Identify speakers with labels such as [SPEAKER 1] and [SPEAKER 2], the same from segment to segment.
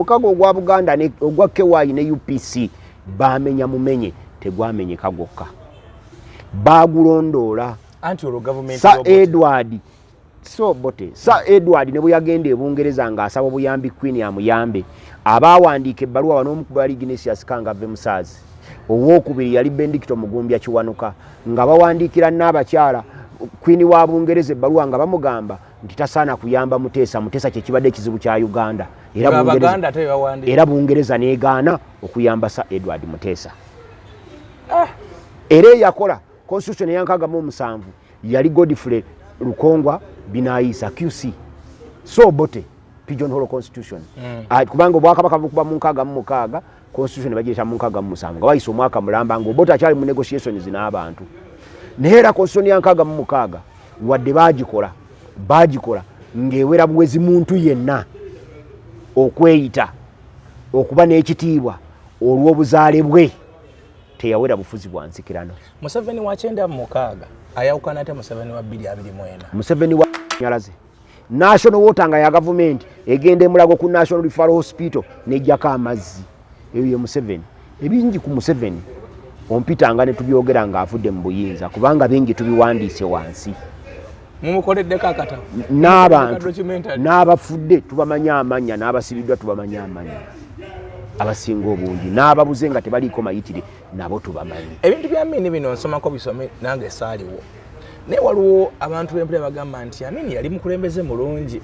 [SPEAKER 1] Mukago ogwa Buganda ne ogwa KY ne UPC bamenya mumenye tegwamenyeka gwokka. Bagulondola
[SPEAKER 2] anti olo government
[SPEAKER 1] Sir Edward so bote Sir Edward ne buyagende ebungereza nga asaba buyambi Queen amuyambe abawandiika ebbaluwa wanomukuba Ignatius Kanga ave Musaazi owokubiri yali Bendikito Mugumbya Kiwanuka nga bawandiikira n'abakyala Queen wa Bungereza ebbaluwa nga bamugamba nti tasaana kuyamba Muteesa kye kibadde ekizibu kya Uganda era Bungereza negaana okuyamba Sir Edward Muteesa. Era yakola constitution yankaga mu 7 yali Godfrey Lukongwa Binaisa QC so bote Pigeon Hole constitution kubanga obwakabaka bukuba mu 6 constitution bagyesha mu 7 nga bayise omwaka mulamba ngo bota kyali mu negotiations n'abantu neera constitution yankaga mu 6 wadde bagikola ngewera bwezi muntu yenna okweyita okuba n'ekitiibwa olw'obuzaale bwe teyawera bufuzi bwa nsikirano.
[SPEAKER 2] Museveni wa 9 ayawukana ate Museveni wa 221.
[SPEAKER 1] Museveni wa nyalaze National Water nga ya government egende mulago ku National Referral Hospital nejjaka amazzi eyo Museveni ebingi ku Museveni ompitanga ne tubyogera nga afudde mu buyinza kubanga bingi tubiwandiise wansi
[SPEAKER 2] mumukoleddeko akatabo
[SPEAKER 1] n'abantu n'abafudde tubamanya amanya n'abasibiddwa tubamanya amanya abasinga obungi n'ababuze nga tebaliko mayitire nabo tubamanyi.
[SPEAKER 2] Ebintu bya Amini bino nsomako bisome nange saaliwo naye waliwo abantu b'empule bagamba nti Amini yali mukulembeze mulungi.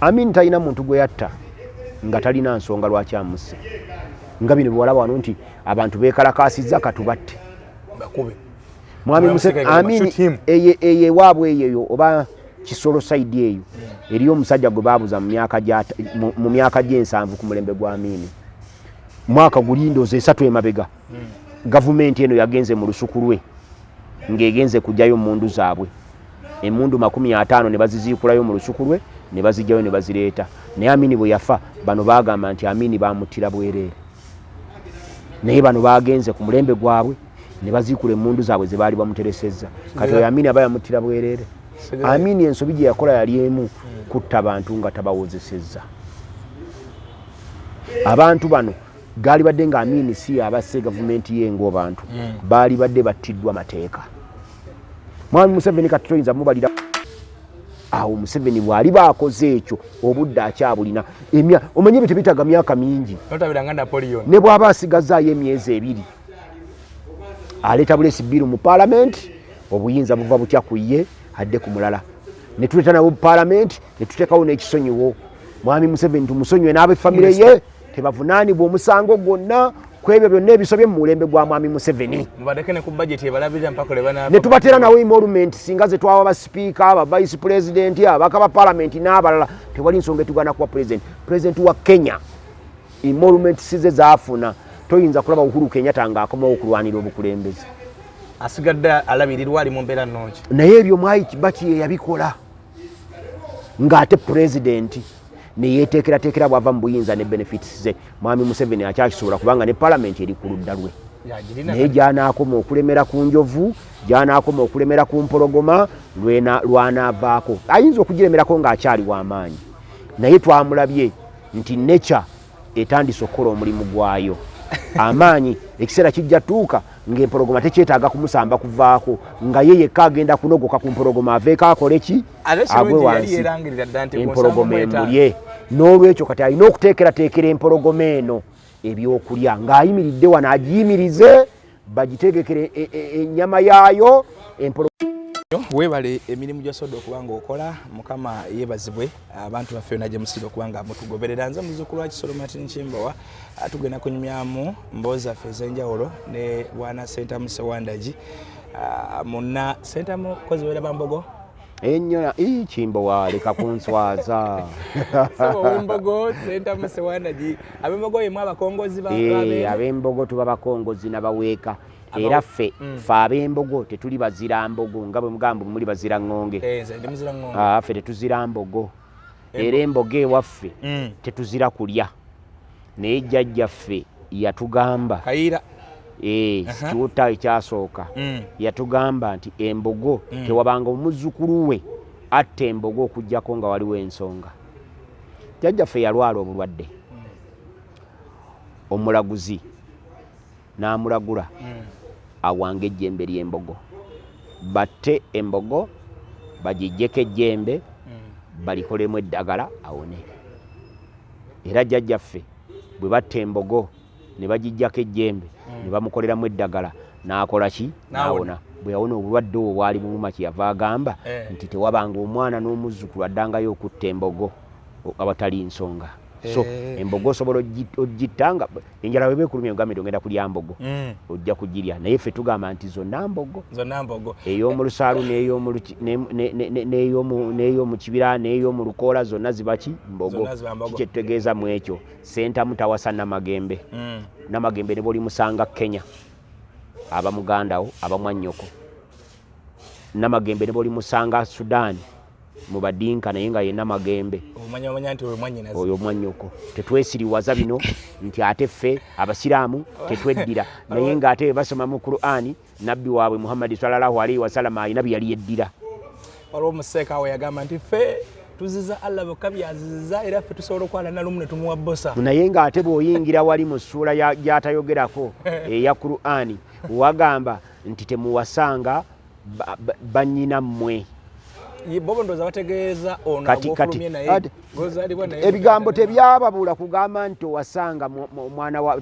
[SPEAKER 1] Amini talina muntu gwe yatta nga talina nsonga lwaki amusse nga bino bwalaba wano nti abantu beekalakaasizza katubatte
[SPEAKER 2] bakube
[SPEAKER 1] Mwami Museveni Amini eye waabwe eyo oba Kisolo side eyo eriyo omusajja gwe baabuza mu myaka gye7 ku mulembe gwa Amini mwaka gulindoze 3 emabega government eno yagenze mu lusuku lwe ng'egenze kujjayo mundu zaabwe emundu 50 ne baziziikulayo mu lusuku lwe ne bazijjayo ne bazireeta naye Amini bwe yafa bano baagamba nti Amini bamuttira bwereere naye bano baagenze ku mulembe gwabwe ne baziikula emundu zaabwe ze baali bamuteresezza kati oyo Amini aba yamuttira bwereere. Amini ensobi gye yakola yali emu kutta bantu nga tabawozesezza abantu bano gali badde nga Amini si abasse gavumenti yengo bantu bali badde battiddwa mateeka. Mwami Museveni kati toyinza mubalira awo Museveni bwali baakoze ekyo obudde akyabulina omenye bitebitaga myaka mingi
[SPEAKER 2] notabiranga Napoleon
[SPEAKER 1] ne bw'aba asigazaayo emyezi 2 aleeta bulesi biru mu parliament obuyinza buva butya kuye hadde ku mulala ne tuleta nabo parliament ne tuteekawo n'ekisonyiwo Mwami Museveni tumusonyiwe n'ab'effamire ye tebavunaanibwa omusango gwonna kwebyo byonna ebisobye mu mulembe gwa Mwami Museveni
[SPEAKER 2] mubadeke ne ku budget ebalabira mpaka lebana
[SPEAKER 1] ne tubateera nawo emolument singa ze twawa ba speaker aba vice president abaka ba parliament n'abalala tewali nsonga etugana kuwa president wa Kenya emolument size zaafuna toyinza kulaba Uhuru Kenyatta nga akomawo okulwanira obukulembeze
[SPEAKER 2] asigadde alabirirwa ali mu mbeera nnungi
[SPEAKER 1] naye ebyo Mwai Kibaki yabikola ng'ate president ne yeteekerateekera bwava mu buyinza ne benefits ze Mwami Museveni akyakisobola kubanga ne parliament eri ku ludda lwe naye gy'anaakoma okulemera ku njovu gy'anaakoma okulemera ku mpologoma lwanaavaako ayinza okugiremerako ng'akyali w'amaanyi naye twamulabye nti nature etandise okukola omulimu gwayo amaanyi ekiseera kijja tuuka ng'empologoma tekyetaaga kumusamba kuvaako nga ye yekka agenda kunogoka ku mpologoma aveeko akole ki agwe wansi empologoma emulye n'olwekyo kati alina okuteekerateekera empologoma eno ebyokulya ng'ayimiridde wano agiyimirize bagitegekere ennyama yaayo
[SPEAKER 2] weebale emirimu gy'osobodde okuba ng'okola mukama yeebazibwe abantu baffe yonna gye musiba okuba nga mutugoberera nze muzzukulu wa Kisolo Martin Kimbowa tugenda kunyumyamu mboozi zaffe ez'enjawulo ne bwana Sentamu Sewandagi munna Sentamu kozi weeraba mbogo
[SPEAKER 1] enyo Kimbowa leka kunswaza
[SPEAKER 2] mbogo Sentamu Sewandagi ab'embogo yemu abakongozi
[SPEAKER 1] ab'embogo tuba bakongozi n'abaweeka era ffe ab'embogo tetuli bazira mbogo nga bwe mugamba muli bazira ŋŋonge ffe tetuzira mbogo era embogo ewaffe tetuzira kulya naye jjajjaffe yatugamba kiwutta ekyasooka yatugamba nti embogo tewabanga omuzzukulu we atta embogo okuggyako nga waliwo ensonga jjajjaffe yalwala obulwadde omulaguzi n'amulagula awange ejjembe ly'embogo batte embogo bagijjeko ejjembe balikolemu eddagala awone era jjajjaffe bwe batta embogo ne bagijjako ejjembe ne bamukoleramu eddagala n'akola ki n'awona bwe yawona obulwadde obwo bwali buluma kyeyava agamba nti tewabanga omwana n'omuzzukulu addangayo okutta embogo abatali nsonga so embogo osobola ogittanga enjala weba ekulumya ogambe ogenda kulya mbogo ojja kugirya naye ffe tugamba nti zonna mbogo ey'omu lusaalu n'ey'omu kibira n'ey'omu lukoola zonna ziba ki mbogo kikyetutegeeza mu ekyo sentamu tawasa namagembe namagembe ne bwoli musanga Kenya aba mugandawo aba mwannyoko namagembe ne bwoli musanga Sudan mu badinka naye nga ye namagembe oyo mwannyoko tetwesiriwaza bino nti ate ffe abasiraamu tetweddira naye ng'ate basoma mu Qur'ani nabbi waabwe Muhammad sallallahu alaihi wasallam alina bye yali yeddira
[SPEAKER 2] waliwo omuseeka we yagamba nti ffe tuziza Allah bokka byaziza era ffe tusobola okwalana lumu ne tumuwa bosa
[SPEAKER 1] naye ng'ate bw'oyingira wali mu ssuula gy'atayogerako eya Qur'ani wagamba nti temuwasanga bannyina mmwe
[SPEAKER 2] bobo ndoza bategeeza ono agofulumye naye
[SPEAKER 1] ebigambo tebyababula kugamba nti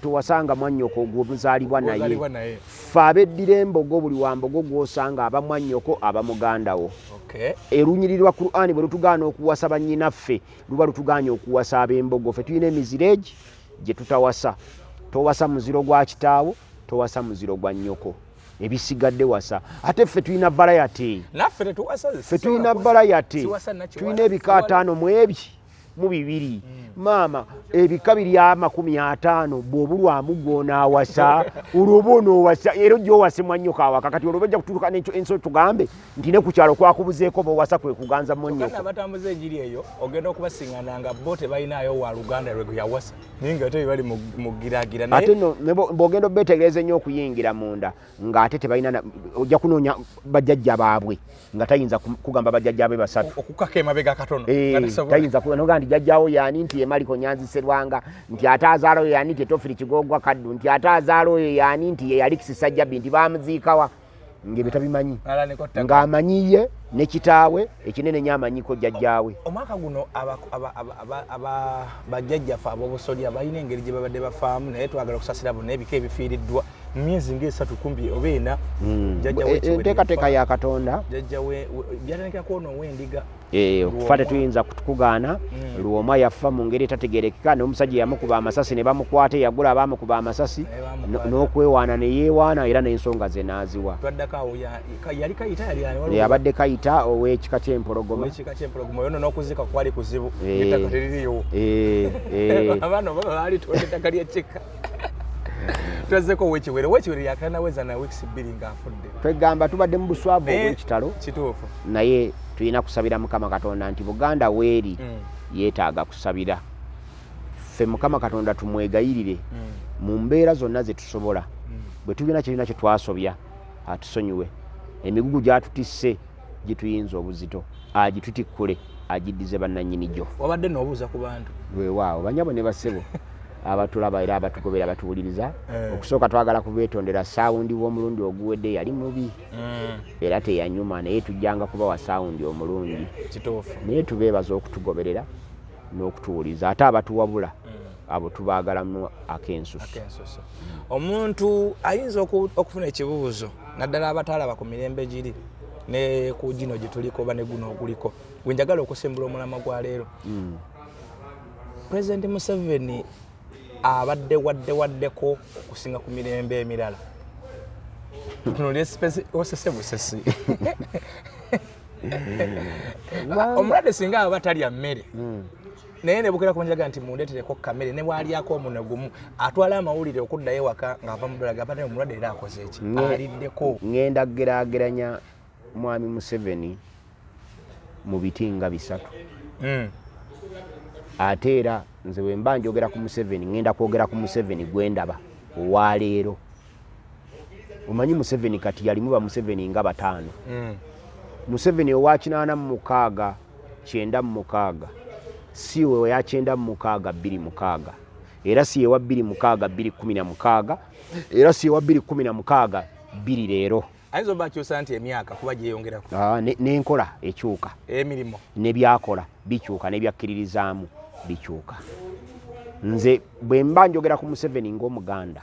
[SPEAKER 1] towasanga mwannyoko ogwomuzaalibwa naye ffe abeddira embogo buli wambogo gw'osanga aba mwannyoko aba mugandawo erunyirirwa Qur'ani bwe lutugaana okuwasa bannyinaffe luba lutugaanye okuwasa ab'embogo ffe tulina emiziro egi gye tutawasa towasa muziro gwa kitaawo towasa muziro gwa nnyoko ebisigadde wasa ate ffe tulina variety
[SPEAKER 2] naffe tetuwasa
[SPEAKER 1] ffe tulina variety tulina ebika 5 mu ebyo mu bibiri maama ebika 250 bw'obulwamu gw'onaawasa olwoba onoowasa era ojja owase mwannyoko awaka kati olwoba ojja kutuuka enso tugambe nti ne ku kyalo kwakubuzeeko b'owasa kwe kuganza mwannyoko
[SPEAKER 2] abatambuza egiri eyo ogenda okubasiŋŋananga bo tebalinayo wa luganda lwe yawasa naye nga ate bali mu giraagira
[SPEAKER 1] ate no bw'ogenda obeetegereza ennyo okuyingira munda ng'ate tebalina ojja kunoonya bajjajja baabwe nga tayinza kugamba bajjajja be basatu
[SPEAKER 2] okukaka emabega katono
[SPEAKER 1] tayinza kunoga nti jjajjaawo yaani nti ye Maliko Nyanzi Serwanga nti ate azaala oyo yaani nti Tofiri Kigogwa Kaddu nti ate azaala oyo yaani nti ye Alexis Sajjabi nti baamuziikawa ng'ebyo tabimanyi ng'amanyiye ne kitaawe ekinene nnyo amanyiko jjajjaawe
[SPEAKER 2] omwaka guno bajjajjaffe ab'obusolya balina engeri gye babadde bafaamu naye twagala okusasira bonna ebika ebifiiriddwa mu myezi ng'esatu kumbi oba ena
[SPEAKER 1] enteekateeka ya Katonda
[SPEAKER 2] jjajjawe byatandikira kwonowa endiga
[SPEAKER 1] okufa tetuyinza kugaana Luwoma yafa mu ngeri etategeerekeka n'omusajja yamukuba amasasi ne bamukwata eyagula abamukuba amasasi n'okwewaana ne yeewaana era n'ensonga ze n'aziwa
[SPEAKER 2] yali kayita yali
[SPEAKER 1] abadde kayita ow'ekika ky'empologoma
[SPEAKER 2] yono n'okuzika kwali kuzibu ettaka teririyo abaana baba baali tuwona ettaka ly'ekika twazzeko Owekiwere yakanaweza na weeks 2 ng'afudde
[SPEAKER 1] twegamba tubadde mu buswavu obw'ekitalo
[SPEAKER 2] kituufu
[SPEAKER 1] naye tulina kusabira Mukama Katonda nti Buganda weeri yeetaaga kusabira ffe Mukama Katonda tumwegayirire mu mbeera zonna ze tusobola bwe tulina kirina kye twasobya atusonyiwe emigugu gy'atutisse gituyinza obuzito agitutikkule agiddize bannannyini gyo
[SPEAKER 2] wabadde n'obuuza ku bantu
[SPEAKER 1] weewaawo banyabo ne basebo abatulaba era abatugobera abatuwuliriza okusooka twagala kubeetondera saawundi w'omulundi oguwedde yali mubi era teyanyuma naye tujjanga kubawa saawundi omulungi naye tubeebaza okutugoberera n'okutuwuliriza ate abatuwabula abo tubaagalamu ak'ensusu
[SPEAKER 2] omuntu ayinza okufuna ekibuuzo naddala abataalaba ku mirembe giri ne ku gino gye tuliko oba ne guno oguliko gwe njagala okusimbula omulamwa gwa leero President Museveni abadde waddeko okusinga ku mirembe emirala tutunulye osese busesi omulwadde singa aba talya mmere naye ne bukera kumanjaga nti mundeetereko kamere ne bwalyako omuno gumu atwala amawulire okuddayo ewaka ng'ava mu ddala gaba naye omulwadde era akoze eki aliddeko
[SPEAKER 1] ngenda geraageranya mwami Museveni mu biti nga 3 ate era nze bwe mba njogera ku Museveni ngenda kwogera ku Museveni gwe ndaba owaleero omanyi Museveni kati yalimu ba Museveni nga 5 Museveni owa 86 96 si we ya 96 26 era si ewa 2016 era si ewa 2016 biri leero
[SPEAKER 2] ayinza oba kyusa nti emyaka kuba gyeyongerako
[SPEAKER 1] n'enkola ekyuka
[SPEAKER 2] emirimu
[SPEAKER 1] n'ebyakola bikyuka n'ebyakkiririzaamu bikyuka. Nze bwe mba njogera ku Museveni ng'Omuganda,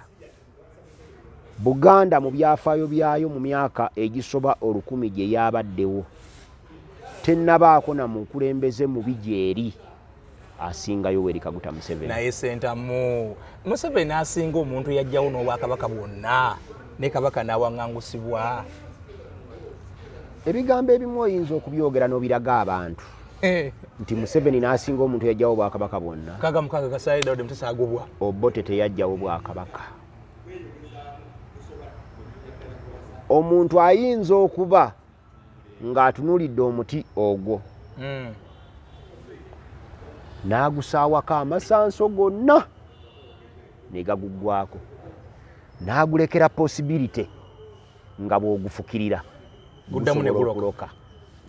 [SPEAKER 1] Buganda mu byafaayo byayo mu myaka egisoba 1000 gye yabaddewo tennabaako na mukulembeze mubi gyeri asinga Yoweri Kaguta Museveni.
[SPEAKER 2] Naye sentamu Museveni asinga omuntu yajjawo n'obwakabaka bwonna ne kabaka n'awaŋŋangusibwa.
[SPEAKER 1] Ebigambo ebimu oyinza okubyogera n'obiraga abantu nti Museveni n'asinga omuntu yajjawo obwakabaka bwonna.
[SPEAKER 2] Kaga mukaga Kasaayi Daudi Mutesa agobwa.
[SPEAKER 1] Obote teyajjawo bwakabaka. Omuntu ayinza okuba ng'atunuulidde omuti ogwo n'agusaawako amasanso gonna ne gaguggwako n'agulekera possibility nga bw'ogufukirira
[SPEAKER 2] guddamu ne guloka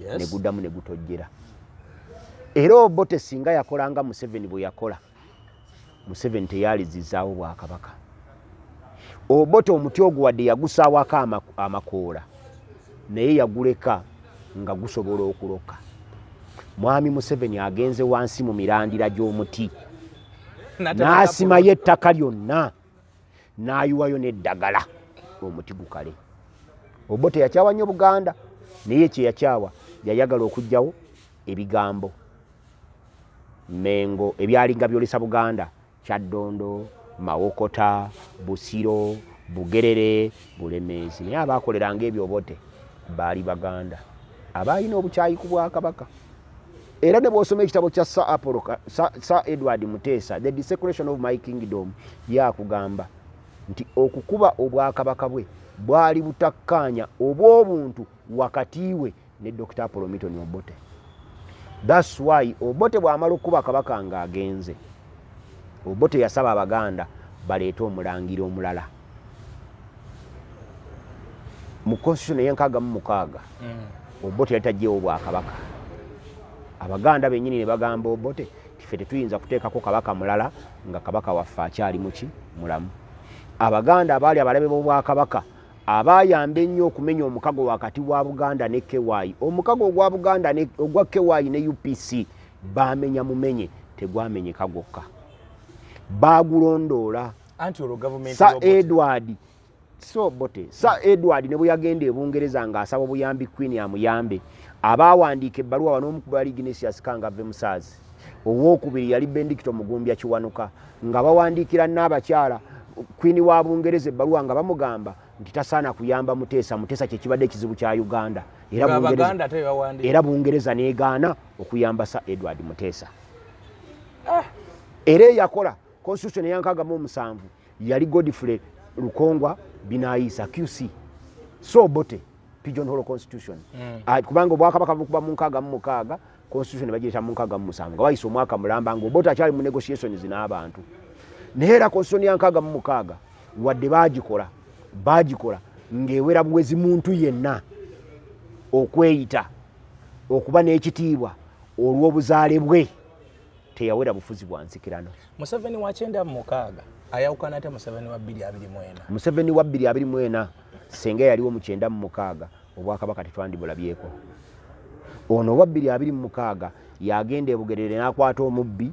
[SPEAKER 1] ne guddamu ne gutojjera. Era Obote singa yakola nga Museveni bwe yakola, Museveni teyalizizaawo bwakabaka. Obote omuti ogwo wadde yagusaawako amakoola naye yaguleka nga gusobola okuloka. Mwami Museveni agenze wansi mu mirandira gy'omuti n'asimayo ettaka lyonna n'ayiwayo n'eddagala omuti gukale. Obote yakyawa nnyo Buganda naye kye yakyawa yayagala okuggyawo ebigambo Mengo ebyalinga byolesa Buganda, Kyaddondo, Mawokota, Busiro, Bugerere, Bulemeezi. Naye abaakoleranga ebyo Obote baali Baganda abalina obukyayi ku Bwakabaka. Era ne bw'osoma ekitabo kya Sir Edward Muteesa, The Desecration of My Kingdom, yakugamba nti okukuba Obwakabaka bwe bwali butakkaanya obw'obuntu wakati we ne Dr. Apollo Milton Obote. That's why Obote bw'amala okuba kabaka ng'agenze, Obote yasaba Abaganda baleete omulangira omulala. Mu constitution y'enkaaga mu mukaaga Obote yali taggyewo Bwakabaka. Abaganda bennyini ne bagamba Obote ffe tetuyinza kuteekako kabaka mulala nga kabaka waffe akyali muki mulamu. Abaganda abaali abalabe b'Obwakabaka abayamba ennyo okumenya omukago wakati wa Buganda ne KY. Omukago ogwa Buganda ogwa KY ne UPC bamenya mumenye tegwamenyeka gwokka, bagulondoola. Sir Edward Obote, Sir Edward ne bwe yagenda e Bungereza ng'asaba obuyambi Queen amuyambe, abaawandiika ebbaluwa wano omu ku baali Ignatius Kangave Musaazi, owookubiri yali Bendikito Mugumbya Kiwanuka, nga bawandiikira n'abakyala Queen wa Bungereza ebbaluwa nga bamugamba nti tasaana kuyamba Muteesa. Muteesa kye kibadde ekizibu kya Uganda, era Bungereza n'egaana okuyamba Sir Edward Muteesa. Era eyakola constitution eyankaaga mu 7 yali Godfrey Lukongwa Binaisa QC. So Obote pigeonhole constitution. Kubanga Obwakabaka bukuba mu 6 constitution bagiyita mu 7 nga wayise omwaka mulamba nga Obote akyali mu negotiations n'abantu. Neera constitution yankaaga mu 6 wadde bagikola ng'ewera buwezi muntu yenna okweyita okuba n'ekitiibwa olw'obuzaale bwe teyawera bufuzi bwa nsikirano.
[SPEAKER 2] Museveni wa 96 ayawukana ate Museveni wa 224.
[SPEAKER 1] Museveni wa 224 senga yaliwo mu 96 Obwakabaka tetwandibulabyeko. Ono wa 226 yagenda e Bugerere n'akwata omubbi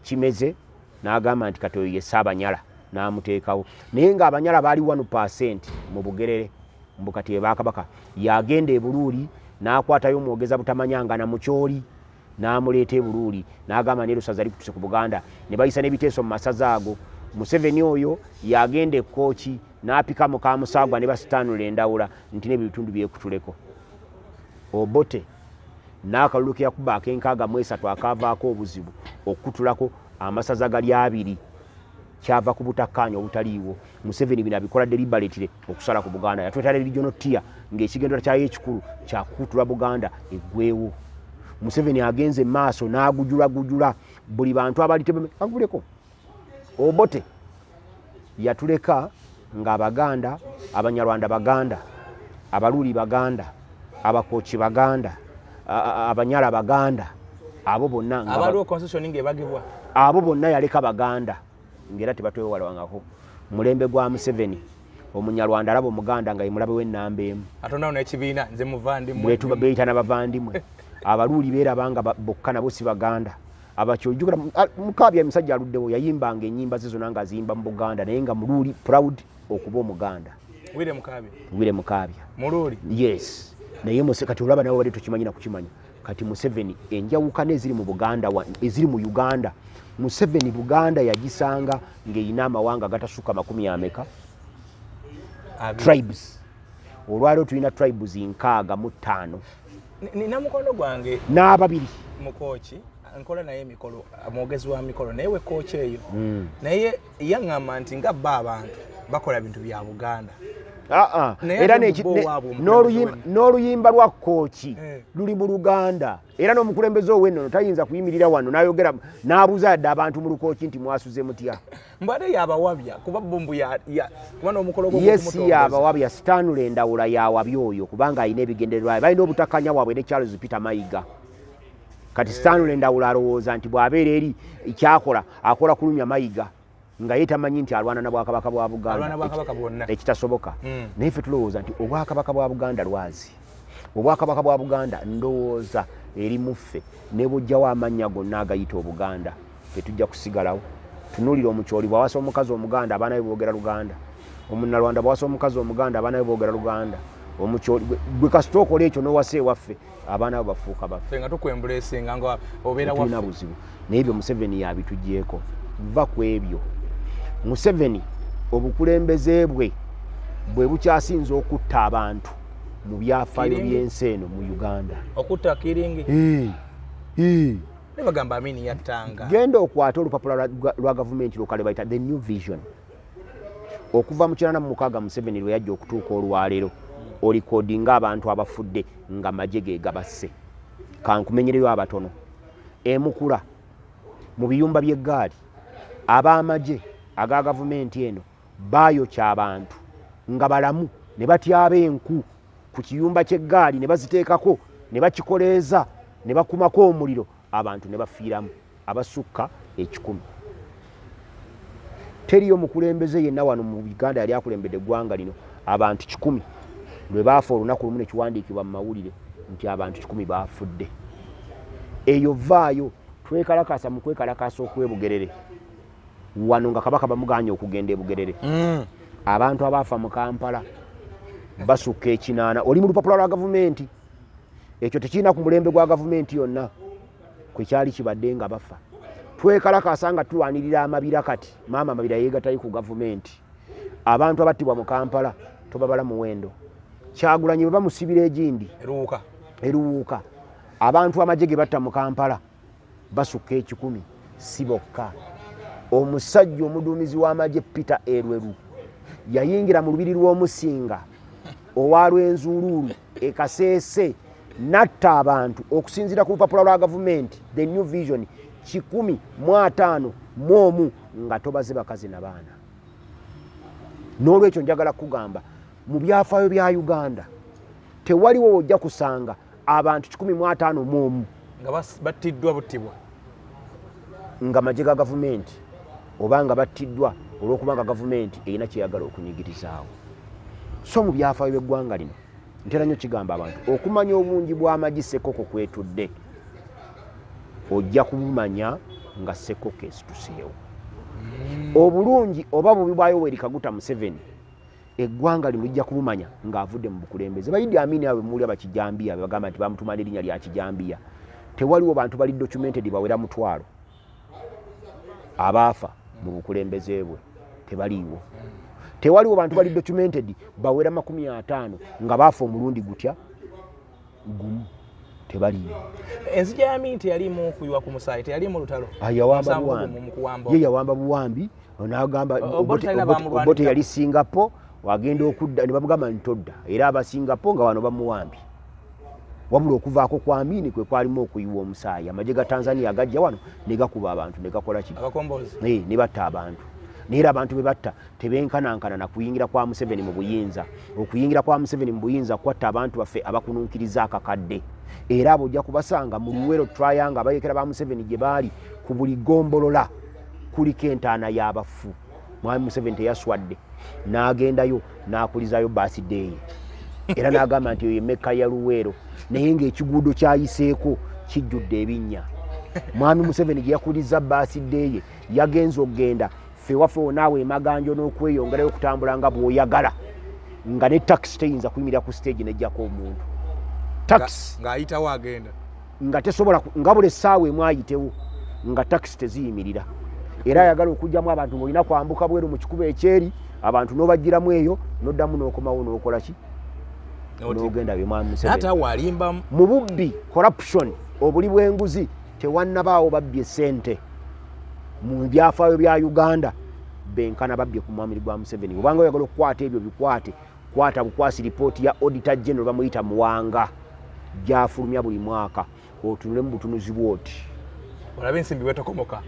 [SPEAKER 1] Kimeze n'agamba nti Katoyo ye Ssaabanyala n'amuteekawo. Naye ng'Abanyala baali 1% mu Bugerere mbukati ye Bakabaka. Yagenda e Buluuli n'akwatayo omwogeza butamanyanga na Mukyoli n'amuleeta e Buluuli n'agamba ne lusaza likutuse ku Buganda ne bayisa n'ebiteeso mu masaza ago. Museveni oyo yagenda e Kkooki n'apika mu Kaamusaagwa ne Basitanula Endawula nti n'ebitundu byekutuleko. Obote n'akalulu ke yakuba ak'enkaaga mu 3 akaavaako obuzibu okutulako amasaza gali 2 kyava ku butakkaanya obutaliiwo. Museveni bino abikola deliberately okusala ku Buganda. Yatwetala regional tier ng'ekigendera kyayo ekikulu kyakutula Buganda eggwewo. Museveni agenze maaso n'agujula buli bantu abali aguleko. Obote yatuleka nga Abaganda, Abanyarwanda Baganda, Abaluuli Baganda, Abakooki Baganda, Abanyala Baganda, abo bonna
[SPEAKER 2] abaliwo constitution ng'ebagibwa
[SPEAKER 1] abo bonna yaleka baganda ngera tebatwewalwangako mulembe gwa Museveni omunyarwanda alaba omuganda nga yimulabe w'ennamba emu
[SPEAKER 2] atondawo n'ekibiina nze muvandimwe
[SPEAKER 1] betu beeyita n'abavandimwe abaluuli beerabanga bokka nabo si baganda abakyojjukira Mukaabya emisajja aluddewo yayimbanga ennyimba ze zonna ng'aziyimba mu Buganda naye nga muluuli proud okuba omuganda Wile Mukaabya
[SPEAKER 2] muluuli
[SPEAKER 1] yes naye kati olaba nawe wadde tokimanyi na kukimanya kati Museveni enjawukana eziri mu Buganda eziri mu Uganda Museveni Buganda yagisanga ng'eyina amawanga gatasukka 40 tribes olwaliro tulina tribes 65
[SPEAKER 2] nina mukono gwange
[SPEAKER 1] n'ababiri
[SPEAKER 2] mukochi nkola naye mikolo mwogezi wa mikolo naye we kochi eyo naye yaŋŋamba nti nga bba abantu bakola bintu bya Buganda
[SPEAKER 1] era n'oluyimba lwa kooki luli mu Luganda era n'omukulembeze ow'ennono tayinza kuyimirira wano n'ayogera n'abuuza yadde abantu mu lukooki nti mwasuze mutya
[SPEAKER 2] mbadde yabawabya kuba bumbu kuba n'omukolo
[SPEAKER 1] yesi yabawabya Stanley Ndawula yawabya oyo kubanga alina ebigendererwa balina obutakanya waabwe ne Charles Peter Mayiga kati Stanley Ndawula alowooza nti bw'abeera eri kyakola akola kulumya Mayiga nga ye tamanyi nti alwana na Bwakabaka bwa Buganda ekitasoboka naye ffe tulowooza nti Obwakabaka bwa Buganda lwazi Obwakabaka bwa Buganda ndowooza eri muffe ne bujjawo amannya gonna agayita Obuganda tetujja kusigalawo tunuulira omukyoli bwawasa omukazi Omuganda abaana be boogera Luganda omunnalwanda bwawasa omukazi Omuganda abaana be boogera Luganda omukyoli gwe kasita okola ekyo n'owasa ewaffe abaana be bafuuka baffe
[SPEAKER 2] nga tukwembulesinga nga obeera waffe
[SPEAKER 1] tulina buzibu naye ebyo Museveni yabitugyeko va ku ebyo Museveni obukulembeze bwe bukyasinza okutta abantu mu byafaayo by'ensi eno mu Uganda
[SPEAKER 2] okutta Kiringi ne bagamba Amini yattanga
[SPEAKER 1] genda okwata olupapula lwa gavumenti lokale bayita the new vision okuva mu 1996 Museveni lwe yajja okutuuka olwaleero olikodinga abantu abafudde nga magye ge gabasse kankumenyereyo abatono emukula mu biyumba by'eggaali ab'amagye aga gavumenti eno baayokya abantu nga balamu ne batyaba enku ku kiyumba ky'eggaali ne baziteekako ne bakikoleeza ne bakumako omuliro abantu ne bafiiramu abasukka 100 teriyo mukulembeze yenna wano mu Uganda yali akulembedde eggwanga lino abantu 100 lwe baafa olunaku lumu ne kiwandiikibwa mu mawulire nti abantu 100 baafudde eyo vaayo twekalakasa mu kwekalakasa okwebugerere wano nga Kabaka bamuganya okugenda e Bugerere abantu abaafa mu Kampala basukka 8 oli mu lupapula lwa gavumenti ekyo tekirina ku mulembe gwa gavumenti yonna kwe kyali kibadde nga bafa twekalakasa nga tulwanirira amabira kati maama amabira yeegatayi ku gavumenti abantu abattibwa mu Kampala tobabala muwendo Kyagulanyi bwe bamusibira egindi eruwuuka abantu amagye ge batta mu Kampala basukka 10 si bokka omusajja omuduumizi w'amagye Peter Erweru yayingira mu lubiri lw'omusinga owalw'enzuuluulu ekaseese natta abantu okusinziira ku lupapula lwa gavumenti the new vision 151 nga tobaze bakazi na baana n'olwekyo njagala kugamba mu byafaayo bya Uganda tewaliwo wojja kusanga abantu 151
[SPEAKER 2] nga battiddwa buttibwa
[SPEAKER 1] nga magye ga gavumenti oba nga battiddwa olw'okubanga gavumenti erina kyeyagala okunyigirizaawo so mu byafaayo by'eggwanga lino ntera nnyo kigamba abantu okumanya obungi bw'amagye Ssekoko kwetudde ojja kubumanya nga Ssekoko esituseewo obulungi oba bubi bwa Yoweri Kaguta Museveni eggwanga lino lijja kubumanya ng'avudde mu bukulembeze Idi Amin abe muuli abakijambiya bagamba nti bamutuma n'erinnya lya kijambiya tewaliwo bantu bali documented bawera mutwalo abaafa mu bukulembeze bwe tebaliiwo tewaliwo bantu bali documented bawera 50 nga baafa omulundi gutya gumu tebaliiwo
[SPEAKER 2] enzija ya Minti yalimu kuyiwa ku musaayi teyali mu lutalo
[SPEAKER 1] yawamba buwambi n'agamba Obote yali Singapore wagenda okudda ne bamugamba ntodda era aba Singapore nga wano bamuwambi wabula okuvaako kwa Amini kwe kwalimu okuyiwa omusaayi amagye ga Tanzania agajja wano ne gakuba abantu ne gakola ki
[SPEAKER 2] abakombozi
[SPEAKER 1] ne batta abantu naye abantu be batta tebenkanankana na kuyingira kwa Museveni mu buyinza okuyingira kwa Museveni mu buyinza kwatta abantu baffe abakununkiriza akakadde era abo ojja kubasanga mu Luwero Triangle abayekera ba Museveni gye baali ku buli gombolola kuliko entaana y'abafu. Mwami Museveni teyaswadde n'agendayo n'akulizayo birthday era n'agamba nti oyo Mecca ya Luweero naye ng'ekiguudo kyayiseeko kijjudde ebinnya. Mwami Museveni gye yakuliza birthday ye yagenza okugenda fewaffe naawe emaganjo n'okweyongerayo okutambula nga bw'oyagala nga ne taxi teyinza kuyimirira ku stage nejjako omuntu taxi
[SPEAKER 2] ng'ayitawo agenda
[SPEAKER 1] nga tesobola nga buli essaawa emu ayitewo nga taxi teziyimirira era ayagala okujjamu abantu ng'olina kwambuka bweru mu kikubo ekyeri abantu n'obagiramu eyo n'oddamu n'okomawo n'okola ki n'ogenda bye Mwami Museveni mu bubbi corruption obuli bw'enguzi tewannabaawo babbye ssente mu byafaayo bya Uganda benkana babbye ku mwami gwa Museveni. Obanga oyagala okukwata ebyo bikwate kwata bukwasi ripooti ya Auditor General bamuyita Muwanga gyafulumya buli mwaka otunule mu butunuzi bwoti
[SPEAKER 2] olabe ensimbi bwetokomoka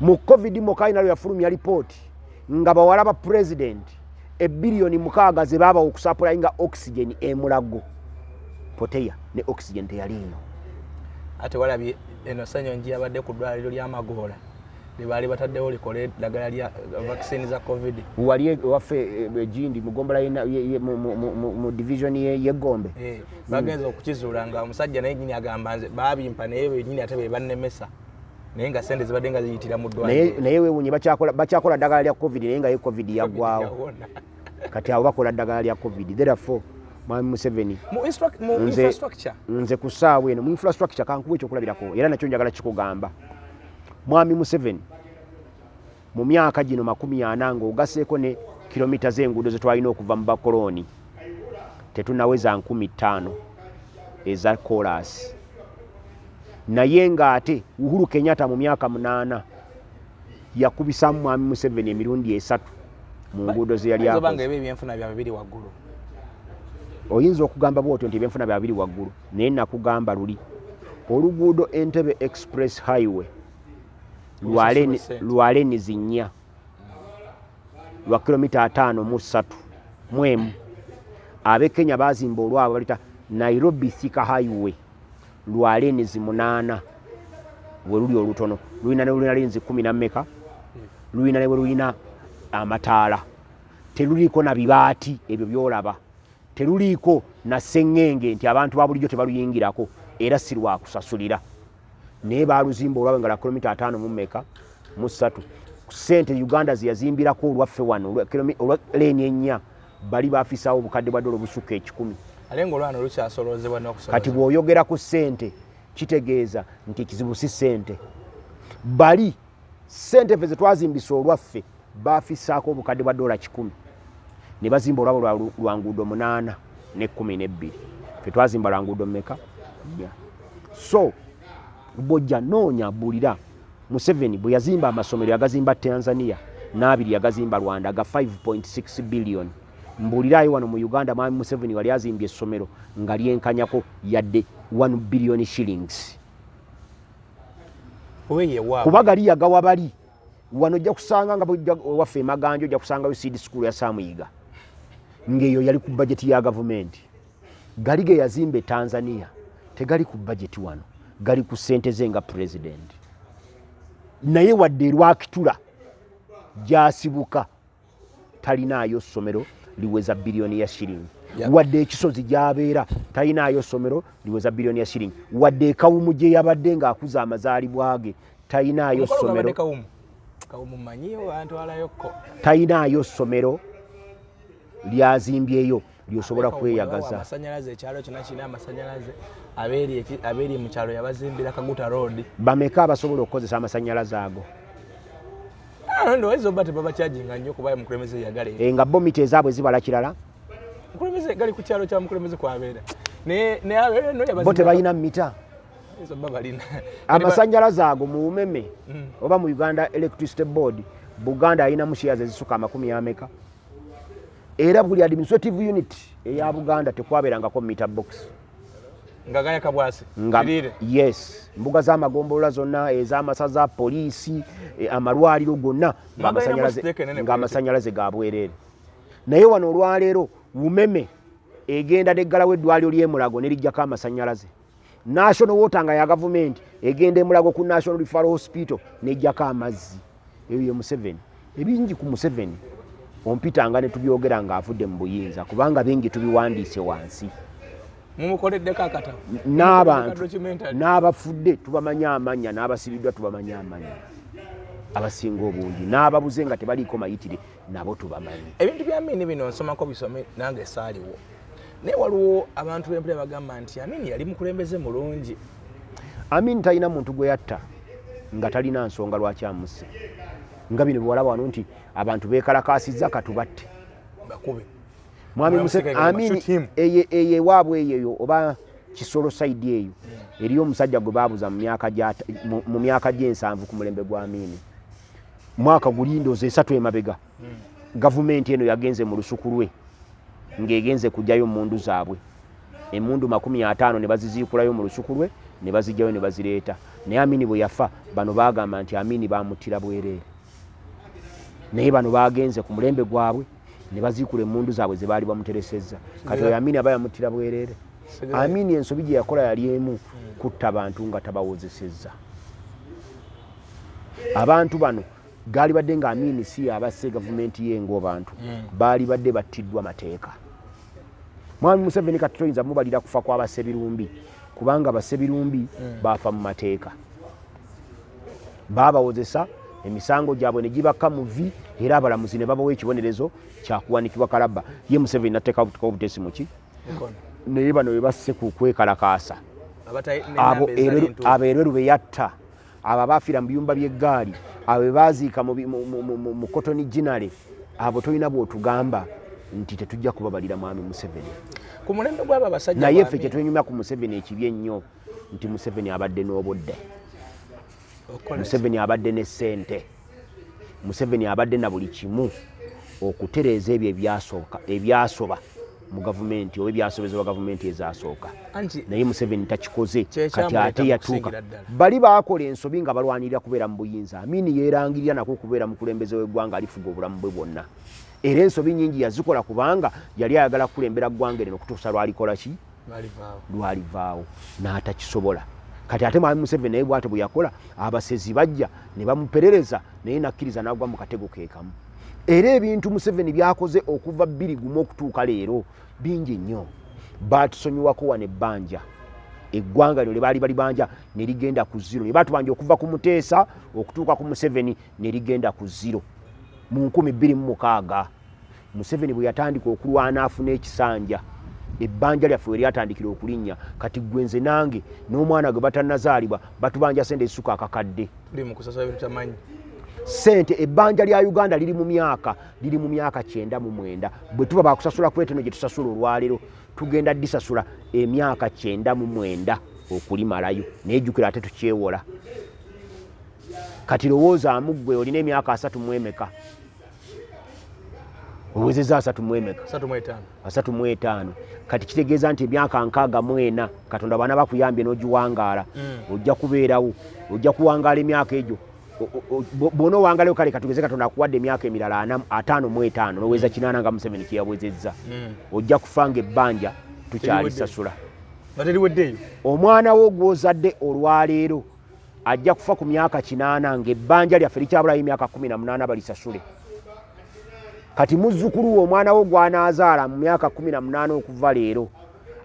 [SPEAKER 1] mu COVID mokaina yafulumya ripooti nga bawala ba president ebbilioni 6 ze baba okusapulainga oxygen emulago poteya ne oxygen teyaliyo.
[SPEAKER 2] Ate walabye eno Sanyonji yabadde ku ddwaliro lya Magola libaali bataddewo likole eddagala lya vaccine za COVID.
[SPEAKER 1] Wali waffe Gindi mugombola mu division ye Gombe
[SPEAKER 2] bagenza okukizuula nga omusajja naye nyini agamba nze baabimpa naye benyini ate be bannemesa naye nga sente zibadde nga ziyitira mu ddwaliro
[SPEAKER 1] naye wewunye bakyakola ddagala lya COVID naye nga ye COVID yaggwawo kati abo bakola ddagala lya COVID. Therefore Mwami Museveni
[SPEAKER 2] mu infrastructure
[SPEAKER 1] nze ku ssaawa eno mu infrastructure kankuwa ekyokulabirako era nakyo njagala kikugamba. Mwami Museveni mu myaka gino 40 ng'ogaseeko ne kilomita z'enguudo ze twalina okuva mu bakoloni tetunaweza 5000 eza kolas naye ng'ate Uhuru Kenyatta mu myaka 8 yakubisamu Mwami Museveni emirundi 3 mu nguudo ze yali
[SPEAKER 2] akoze. Ebyenfuna bya bibiri waggulu
[SPEAKER 1] oyinza okugamba bw'otyo nti ebyenfuna bya bibiri waggulu naye nakugamba luli oluguudo Entebbe Express Highway lwale nizinnya lwa kilomita 5.3 mwemu abe Kenya bazimba olwabo balita Nairobi Thika Highway lwale nizi 8 we luli olutono lulina ne lulina linzi 10 na mmeka lulina ne lulina amataala teluliko na bibaati ebyo byolaba teluliko na sengenge nti abantu babulijjo tebaluyingirako era si lwa kusasulira naye baluzimba olwawe nga la kilomita 5 mu mmeka mu 3 sente Uganda ziyazimbirako olwaffe wano olwa leeni ennya bali bafisawo obukadde bwa dola obusuka 10
[SPEAKER 2] alengo lwano lukyasolozebwa n'okusolozebwa.
[SPEAKER 1] Kati bw'oyogera ku sente kitegeeza nti ekizibu si sente bali sente ffe ze twazimbisa olwaffe bafisaako obukadde bwa dola 10 ne bazimba olwabo lwa nguudo 8 ne 12 ffe twazimba lwa nguudo mmeka so bojja noonya bulira Museveni bwe yazimba amasomero yagazimba Tanzania n'abiri yagazimba Rwanda ga 5.6 billion mbulirayo wano mu Uganda Mwami Museveni wali azimbye essomero nga lyenkanyako yadde 1 billion shillings kuba gali yagawa bali wano ojja kusanga nga waffe emaganjo ojja kusangayo seed school ya Samuyiga ng'eyo yali ku budget ya government gali ge yazimbe Tanzania tegali ku budget wano gali ku sente ze nga president naye wadde lwakitula gyasibuka talinaayo ssomero liweza biliyoni ya shilingi wadde ekisozi gyabeera talinaayo ssomero liweza biliyoni ya shilingi wadde ekawumu gye yabadde ng'akuza amazaalibwa ge talinaayo ssomero talinaayo ssomero lyazimbyeyo lyosobola kweyagaza.
[SPEAKER 2] Amasanyalaze ekyalo kyonna kirina amasanyalaze abeeri mu kyalo yabazimbira Kaguta Road.
[SPEAKER 1] Bameka abasobola okukozesa amasanyalaze ago?
[SPEAKER 2] Ndowooza oba tebabakyaginga nnyo kuba Mukulembeze yagale.
[SPEAKER 1] Nga bo mita ezaabwe zibala kirala?
[SPEAKER 2] Mukulembeze gali ku kyalo kya Mukulembeze kwabeera. Ne abeera no yabazimbira.
[SPEAKER 1] Bo tebalina mita?
[SPEAKER 2] Ezo babalina.
[SPEAKER 1] Amasanyalaze ago mu Umeme oba mu Uganda Electricity Board Buganda alina mu shares ezisuka 10 ameka. Era buli administrative unit eya Buganda tekwaberangako meter box
[SPEAKER 2] ngagaya kabwasi kirire.
[SPEAKER 1] Yes, mbuga za magombolola zonna ez'amasaza poliisi amalwaliro gonna ng'amasanyalaze ga bwerere. Naye wano olwaleero Umeme egenda neggalawo eddwaliro ly'e Mulago ne lijjako amasanyalaze national water nga ya government egenda emulago ku National Referral Hospital nejjako amazzi eyo ye Museveni ebingi ku Museveni ompitanga ne tubyogera nga avudde mu buyinza kubanga bingi tubiwandiise wansi
[SPEAKER 2] mumukoleddeko akata
[SPEAKER 1] n'abantu n'abafudde tubamanya amanya n'abasibiddwa tubamanya amanya abasinga obungi n'ababuze nga tebaliiko mayitire nabo tubamanyi
[SPEAKER 2] ebintu bya Amini bino nsomako bisome nange saaliwo naye waliwo abantu b'empule bagamba nti Amini yali mukulembeze mulungi.
[SPEAKER 1] Amini talina muntu gwe yatta nga talina nsonga lwaki amusse nga bino bwalaba wano nti abantu beekalakaasizza katubatte
[SPEAKER 2] bakube
[SPEAKER 1] mwami Museveni Amini eye waabwe eyo oba Kisolo side eyo eriyo omusajja gwe baabuza mu myaka gy'ensanvu ku mulembe gwa Amini mwaka gulindoozi 3 emabega gavumenti eno yagenze mu lusuku lwe ng'egenze kujjayo mundu zaabwe emundu 50 ne baziziikulayo mu lusuku lwe ne bazijjayo ne bazireeta naye Amini bwe yafa bano baagamba nti Amini bamuttira bwereere naye bano bagenze ku mulembe gwabwe ne baziikula emundu zaabwe ze baali bamuteresezza kati oyo Amini aba yamuttira bwereere. Amini ensobi gye yakola yali emu kutta abantu nga tabawozesezza abantu bano gali badde nga Amini si abasse gavumenti yengo bantu baali badde battiddwa mateeka. Mwami Museveni kati toyinza mubalira kufa kw'abasse birumbi kubanga abasse birumbi baafa mu mateeka baabawozesa emisango gyabwe ne gibakka mu vi era abalamuzi ne babawa ekibonerezo kyakuwanikibwa kalaba ye Museveni n'atteekawo obutesi muki naye bano bebasse ku kwekalakaasa abo erweru be yatta abo abafiira mu biyumba by'eggaali abo baaziika mu Cotton Ginale abo tolina bw'otugamba nti tetujja kubabalira mwami Museveni
[SPEAKER 2] ku mulembe gw'abo abasajja
[SPEAKER 1] naye ffe kyetunyumya ku Museveni ekibi ennyo nti Museveni abadde n'obudde Museveni abadde ne ssente Museveni abadde na buli kimu okutereeza ebyo ebyasoba mu gavumenti oba ebyasobezebwa gavumenti ezasooka naye Museveni takikoze kati ate yatuuka bali baakola ensobi nga balwanirira kubeera mu buyinza Amini yeerangirira nako kubeera mukulembeze w'eggwanga alifuga obulamu bwe bwonna era ensobi nyingi yazikola kubanga yali ayagala kukulembera ggwanga lino okutuusa lwalikola ki lwalivaawo n'atakisobola kati ate mwami Museveni naye bw'ate bwe yakola abasezi bajja ne bamuperereza naye nakkiriza n'agwa mu katego keekamu era ebintu Museveni byakoze okuva 2001 okutuuka leero bingi nnyo baatusonyiwako wano ebbanja eggwanga lyo lye bali banja ne ligenda ku zero ne baatubanja okuva ku Muteesa okutuuka ku Museveni ne ligenda ku zero mu 2006 Museveni bwe yatandika okulwana afuna ekisanja ebbanja lyaffe we lyatandikira okulinnya kati gwenze nange n'omwana gwe batannazaalibwa batubanja sente ezisuka akakadde
[SPEAKER 2] tuli mu kusasula ebintu tamanyi
[SPEAKER 1] sente ebbanja lya Uganda liri mu myaka 99 bwe tuba bakusasula kweteno gye tusasula olwaleero tugenda disasula emyaka 99 okulimalayo nejjukira ate tukyewola kati lowooza amugwe olina emyaka 3 mwemeka owezeza 3 mwemeka 35 kati kitegeeza nti emyaka 64 Katonda bana bakuyambye n'ogiwangaala ojja kubeerawo ojja kuwangaala emyaka egyo bw'ona owangaalayo kale katugeze Katonda akuwadde emyaka emirala 55 n'oweza 80 nga Museveni kye yabwezezza ojja kufanga ebbanja tukyalisasula omwana wo gw'ozadde olwaleero ajja kufa ku myaka 80 ng'ebbanja lyaffe likyabulayo emyaka 18 balisasule kati muzzukulu wo omwana wo gw'anaazaala mu myaka 18 okuva leero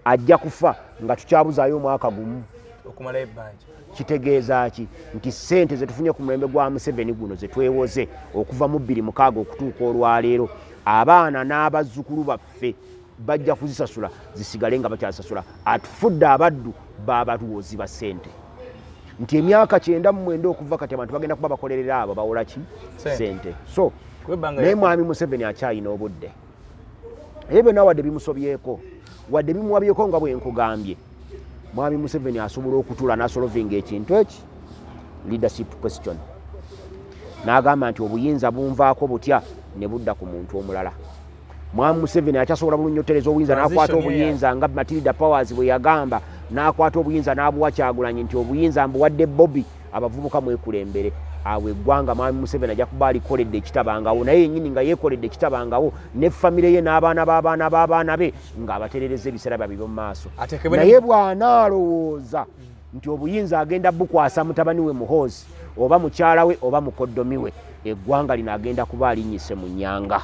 [SPEAKER 1] ajja kufa nga tukyabuzaayo omwaka gumu
[SPEAKER 2] okumala ebbanja
[SPEAKER 1] kitegeeza ki nti ssente ze tufunye ku mulembe gwa Museveni guno ze twewoze okuva mu 2006 okutuuka olwaleero abaana n'abazzukulu baffe bajja kuzisasula zisigale nga bakyasasula atufudde abaddu b'abaluwozi ba ssente nti emyaka 99 okuva kati abantu bagenda kuba bakolerera abo bawola ki ssente so naye mwami Museveni akyalina obudde naye byonna wadde bimusobyeko wadde bimuwabyeko nga bwe nkugambye mwami Museveni asobola okutuula n'asolovinga ekintu eki leadership question n'agamba nti obuyinza bunvaako butya ne budda ku muntu omulala mwami Museveni akyasobola bulunyotereza obuyinza n'akwata obuyinza nga Matilda Powers bwe yagamba n'akwata obuyinza n'abuwa Kyagulanyi nti obuyinza mbuwadde Bobby abavubuka mwekulembere awe eggwanga mwami Museveni ajja kuba alikoledde ekitabangawo naye yennyini nga yeekoledde ekitabangawo ne famire ye n'abaana b'abaana be ng'abaterereza ebiseera byabwe by'omu maaso naye bw'anaalowooza nti obuyinza agenda bukwasa mutabani we Muhoozi oba mukyala we oba mukoddomi we eggwanga lino agenda kuba alinnyise mu nnyanga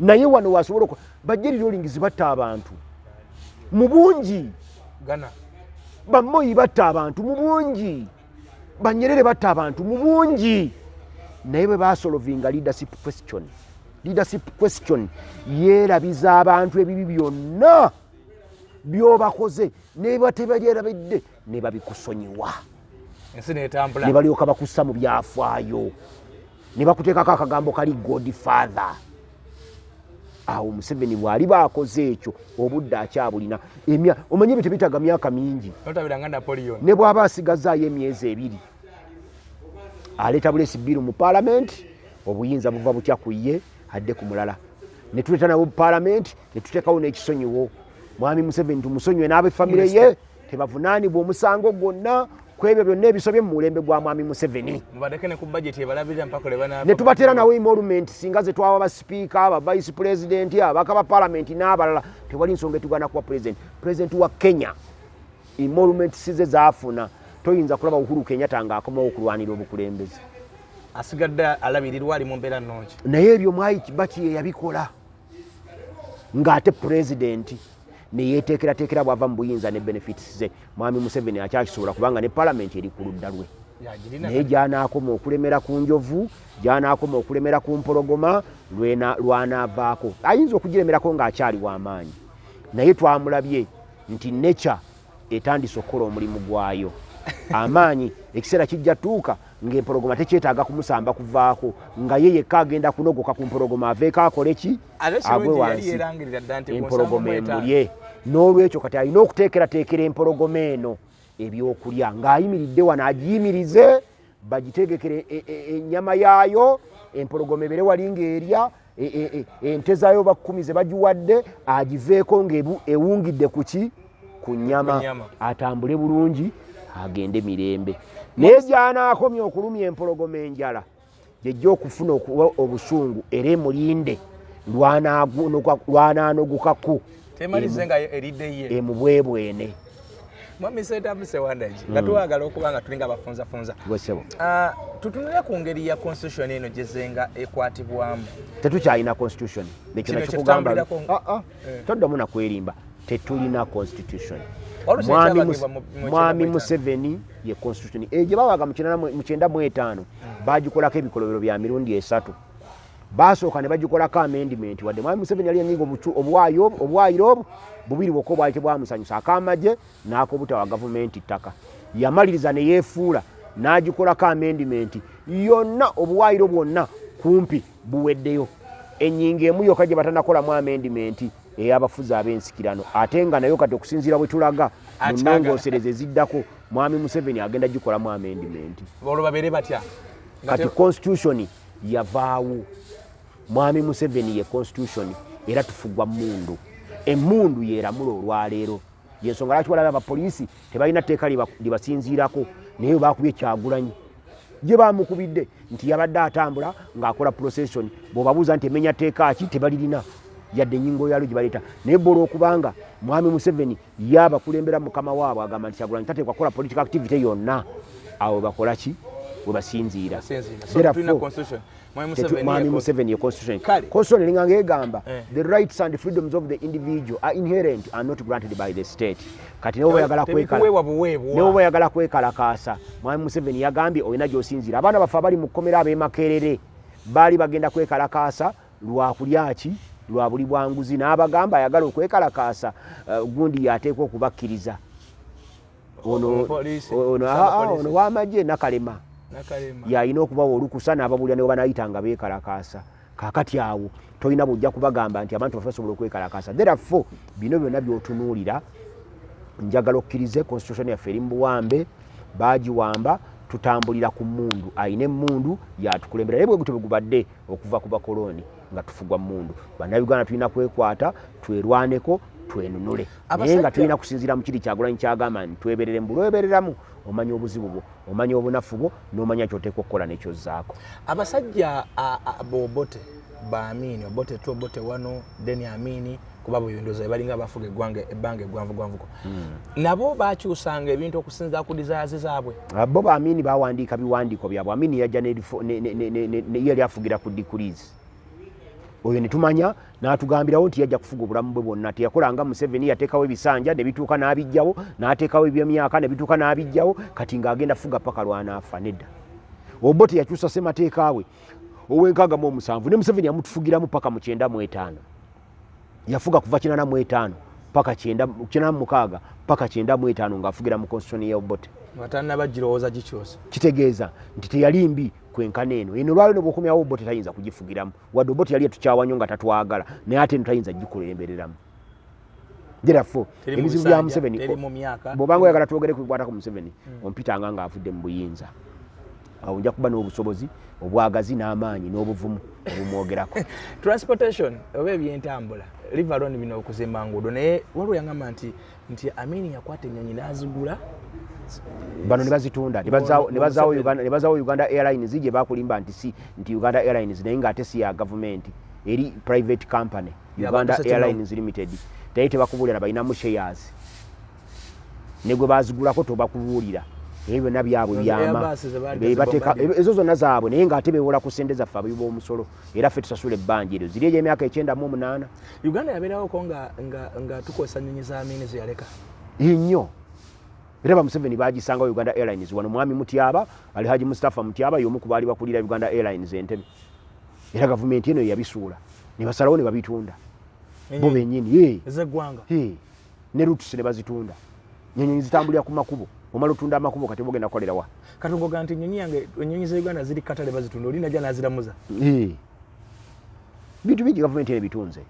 [SPEAKER 1] naye wano wasobola bajje lirolingizi batta abantu mu bungi Bamoyi batta abantu mu bungi Banyerere batta abantu mu bungi naye bwe basolovinga leadership question yeerabiza abantu ebibi byonna byobakoze ne batebalyerabidde ne babikusonyiwa ne balyoka bakussa mu byafaayo ne bakuteekako akagambo kali Godfather. Awo Museveni bwali bakoze ekyo obudde akyabulina omanye ebyo tebitaga myaka mingi ne bw'aba asigazaayo emyezi 2 aleeta bulesi bbiru mu paalamenti obuyinza buva butya ku ye adde ku mulala ne tuleeta nabo mu paalamenti ne tuteekawo n'ekisonyiwo mwami Museveni tumusonyiwe n'ab'effamire ye tebavunaanibwa omusango gwonna ku ebyo byonna ebisobye mu mulembe gwa mwami Museveni ne tubateera nawo emolument singa ze twaba basipiika aba vice president abaka ba paalamenti n'abalala tewali nsonga etugana kuwa pulezidenti wa Kenya emolument size zaafuna toyinza kulaba Uhuru Kenyatta ng'akomawo okulwanira obukulembeze
[SPEAKER 2] asigadde alabirirwa ali mu mbeera nnungi
[SPEAKER 1] naye ebyo Mwai Kibaki ye yabikola ng'ate pulezidenti ne yeeteekerateekera bw'ava mu buyinza ne benefits ze mwami Museveni akyakisobola kubanga ne paalamenti eri ku ludda lwe naye gy'anaakoma okulemera ku njovu gy'anaakoma okulemera ku mpologoma lwanaavaako ayinza okugiremerako ng'akyali w'amaanyi naye twamulabye nti nature etandise okukola omulimu gwayo amaanyi ekiseera kijja tuuka ng'empologoma tekyetaaga kumusamba kuvaako nga ye yekka agenda kunogoka ku mpologoma aveeko akole ki agwe wansi empologoma emulye n'olwekyo kati alina okuteekerateekera empologoma eno ebyokulya ng'ayimiridde wano agiyimirize bagitegekere ennyama yaayo empologoma ebere wali ng'erya ente zaayo ba 10 ze bagiwadde agiveeko ng'ewungidde ku nnyama atambule bulungi agende mirembe naye gy'anaakomya okulumya empologoma enjala gyejja okufuna okuba obusungu era emulinde lwanaanogukako emubwebwene
[SPEAKER 2] Mwami Setamise Wandaji nga twagala okuba nga tulinga abafunzafunza tutunule ku ngeri ya constitution eno gyezenga ekwatibwamu
[SPEAKER 1] tetukyalina constitution nekyo nakikugamba toddamu nakwerimba tetulina constitution mwami Museveni ye constitution gye bawaga mu 1995 bagikolako ebikolobero bya mirundi 3 basooka ne bagikolako amendment wadde mwami Museveni yali yenyinga obwayiro bubiri bwokka obwali tebwamusanyusa akamagye n'akobutawa gavumenti ttaka yamaliriza ne yeefuula n'agikolako amendment yonna obuwayiro bwonna kumpi buweddeyo ennyinga emu yokka gye batanakolamu amendment ey'abafuzi ab'ensikirano ate nga nayo kati okusinziira bwe tulaga mu nnongoosereza eziddako mwami Museveni agenda gikolamu amendment
[SPEAKER 2] olwo babeere batya
[SPEAKER 1] kati constitution yavaawo mwami Museveni ye constitution era tufugwa mundu emmundu yeeramula olwaleero yensonga lwaki walaba abapoliisi tebalina tteeka libasinziirako naye baakubye Kyagulanyi gye baamukubidde nti yabadde atambula ng'akola procession bw'obabuuza nti emenya tteeka ki tebalirina yadde ennyingo yalo gye baleeta naye bbola okubanga mwami Museveni yabakulembera mukama waabwe agamba nti Kyagulanyi tateekwa kukola political activity yonna awo bakola ki bwe basinziira mwami Museveni ye constitution eringanga egamba the rights and freedoms of the individual are inherent and not granted by the state kati newe bayagala kwekalakaasa mwami Museveni yagambye olina gy'osinziira abaana baffe abali mu kkomera ab'Emakerere baali bagenda kwekalakaasa lwakulyaki lwa buli bwanguzi n'abagamba ayagala okwekalakaasa gundi yateekwa okubakkiriza ono w'amagye Nakalema yalina okubawa olukusa n'ababulira ne banayitanga beekalakaasa kaakati awo tolina bujja kubagamba nti abantu baffe basobola okwekalakaasa therefore bino byonna by'otunuulira njagala okkirize constitution yaffe eri mu buwambe baagiwamba tutambulira ku mmundu ayina emmundu yatukulembera naye bwe gutyo bwe gubadde okuva ku bakoloni nga tufugwa mmundu bannayuganda tulina kwekwata twerwaneko twenunule naye nga tulina kusinziira mu kiri Kyagulanyi kyagamba nti tweberere mu bulwebereramu omanya obuzibu bwo omanya obunafu bwo n'omanya ky'oteekwa okukola n'ekyozzaako.
[SPEAKER 2] Abasajja Obote baamini Obote tu Obote wano Deni Amini kuba buyondoza balinga abafuga ebbanga eggwanvuko nabo bakyusanga ebintu okusinza ku desires zaabwe.
[SPEAKER 1] Bo baamini bawandiika biwandiiko byabwe. Amini yajja yali afugira ku degrees. Oyo ne tumanya n'atugambirawo nti yajja kufuga obulamu bwe bwonna. Teyakola nga Museveni yateekawo ebisanja ne bituuka n'abijjawo, n'ateekawo eby'emyaka ne bituuka n'abijjawo, kati ng'agenda fuga paka lw'anaafa. Nedda. Obote yakyusa ssemateeka we ow'enkaaga mu omusanvu ne Museveni yamutufugiramu paka mu 95. Yafuga kuva 85 paka 96 paka 95 ng'afugira mu constitution ya Obote.
[SPEAKER 2] Batanna bagirowooza gikyusa.
[SPEAKER 1] Kitegeeza nti teyali mbi kwenkana eno. Eno lwaliro bw'okomyawo Obote tayinza kugifugiramu. Wadde Obote yali yatukyawanyo nga tatwagala naye ate eno tayinza gikulembereramu. Therefore, ebizibu bya Museveni bw'obanga oyagala twogere kubikwata ku Museveni ompitanga ng'avudde mu buyinza. Awo nja kuba n'obusobozi obwagazi n'amaanyi n'obuvumu obumwogerako.
[SPEAKER 2] Transportation oba ebyentambula River Road bino okuzimba nguudo naye waliwo yangamba nti Amini yakwata ennyonyi n'azigula
[SPEAKER 1] bano ne bazitunda ne bazaawo Uganda Airlines gye bakulimba nti Uganda Airlines naye ng'ate si ya gavumenti eri private company Uganda Airlines Limited naye tebakubuulira balinamu shares ne gwe bazigulako tobakubuulira. Ebyo byonna byabwe byama ezo zonna zaabwe naye ng'ate beewola ku ssente zaffe abayi b'omusolo era ffe tusasula ebbanja eryo ziri egy'emyaka 98.
[SPEAKER 2] Uganda yabeerawoko nga tukozesa nnyonyi za Amini ze yaleka
[SPEAKER 1] nnyo era Museveni bagisanga Uganda Airlines wano mwami Mutyaba Alhaji Mustafa Mutyaba y'omu ku baali bakulira Uganda Airlines Entebbe era gavumenti eno yabisuula ne basalawo ne babitunda bo bennyini
[SPEAKER 2] ez'eggwanga
[SPEAKER 1] ne Rutusi ne bazitunda. Nnyonyi zitambulira ku makubo omala otunda amakubo kati bogenda kukolera wa
[SPEAKER 2] katongoga nti ennyonyi za Uganda ziri katale bazitunda oli najja n'aziramuza.
[SPEAKER 1] Bintu bingi gavumenti eno bitunze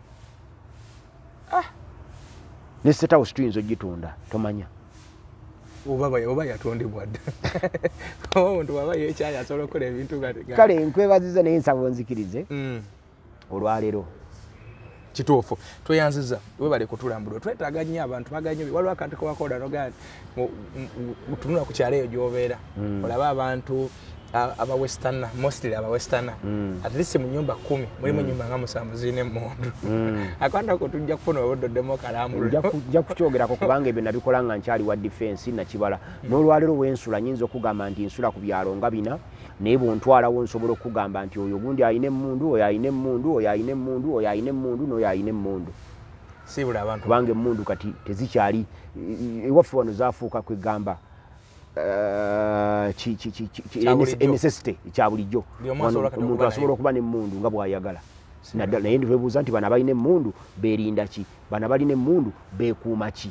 [SPEAKER 1] ne State House tuyinza ogitunda tomanya
[SPEAKER 2] oba yatondebwa dda omuntu waba yeekyayi asobola okukola ebintu
[SPEAKER 1] kale nkwebaziza naye nsaba onzikirize olwaleero
[SPEAKER 2] kituufu tweyanziza webale kutulambula twetaaga nnyo abantu baganye waliwo akantu kewakola nogaa tunula ku kyalo eyo gy'obeera olaba abantu aba-westerner mostly aba-westerner at least mu nyumba 10 mulimu nyumba nga 7 zirina emmundu akantu ako tujja kufuna obudoddemu kalambula
[SPEAKER 1] nja kukyogerako kubanga ebyo nabikola nga nkyali wa defense nakibala n'olwaleero wensula nyinza okugamba nti nsula ku byalo nga bina naye bwontwalawo nsobola okugamba nti oyo gundi ayina emmundu oyo ayina emmundu oyo ayina emmundu oyo ayina emmundu n'oyo ayina emmundu
[SPEAKER 2] sibula abantu
[SPEAKER 1] kubanga emmundu kati tezikyali ewaffe wano zaafuuka kwegamba necessity kya bulijjo omuntu asobola okuba n'emmundu nga bw'ayagala naddala naye twebuuza nti bano abalina emmundu beerinda ki bano abalina emmundu beekuuma ki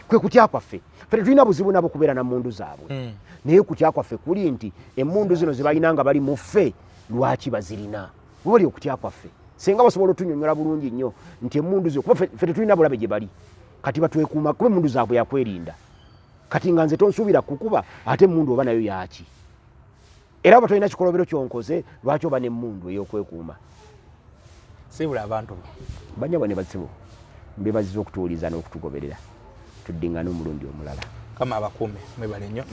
[SPEAKER 1] kwe kutya kwaffe ffe tetulina buzibu nabo kubeera na mmundu zaabwe naye kutya kwaffe kuli nti emmundu zino ze balina nga bali mu ffe lwaki bazirina bwebali okutya kwaffe singa basobola otunyonnyola bulungi nnyo nti emmundu zo kuba ffe tetulina bulabe gye bali kati batwekuuma kuba emmundu zaabwe yakwerinda kati nga nze tonsuubira kukuba ate emmundu oba nayo yaki era oba tolina kikolobero kyonkoze lwaki oba n'emmundu ey'okwekuuma
[SPEAKER 2] sibula abantu
[SPEAKER 1] banyabwe ne bazibu mbebaziza okutuwuliza n'okutugoberera tuddingana omulundi omulala
[SPEAKER 2] kama abakuume mwebale nnyo